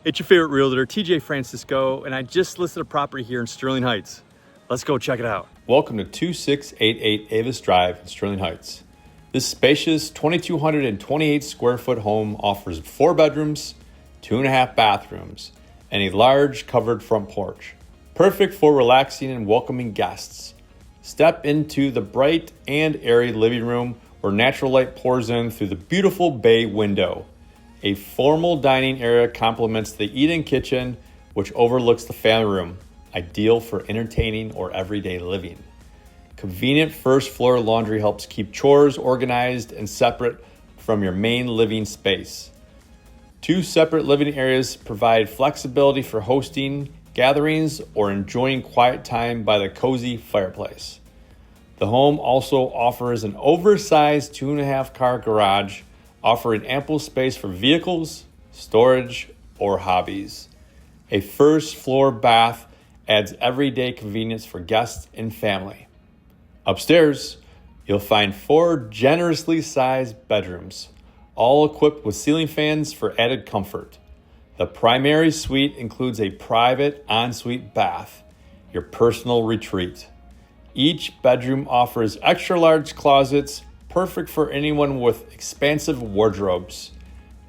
It's your favorite realtor, TJ Francisco, and I just listed a property here in Sterling Heights. Let's go check it out. Welcome to 2688 Avis Drive in Sterling Heights. This spacious 2,228 square foot home offers 4 bedrooms, 2.5 bathrooms, and a large covered front porch. Perfect for relaxing and welcoming guests. Step into the bright and airy living room where natural light pours in through the beautiful bay window. A formal dining area complements the eat-in kitchen, which overlooks the family room, ideal for entertaining or everyday living. Convenient first floor laundry helps keep chores organized and separate from your main living space. 2 separate living areas provide flexibility for hosting gatherings or enjoying quiet time by the cozy fireplace. The home also offers an oversized 2.5 car garage, offering ample space for vehicles, storage, or hobbies. A first floor bath adds everyday convenience for guests and family. Upstairs, you'll find 4 generously sized bedrooms, all equipped with ceiling fans for added comfort. The primary suite includes a private ensuite bath, your personal retreat. Each bedroom offers extra large closets, perfect for anyone with expansive wardrobes.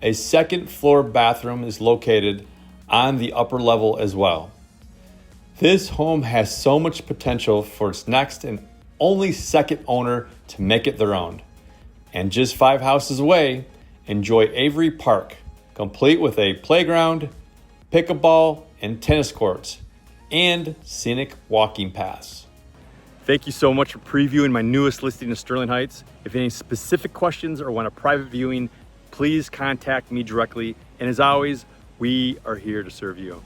A second floor bathroom is located on the upper level as well. This home has so much potential for its next and only second owner to make it their own. And just 5 houses away, enjoy Avis Park, complete with a playground, pickleball, and tennis courts, and scenic walking paths. Thank you so much for previewing my newest listing in Sterling Heights. If you have any specific questions or want a private viewing, please contact me directly. And as always, we are here to serve you.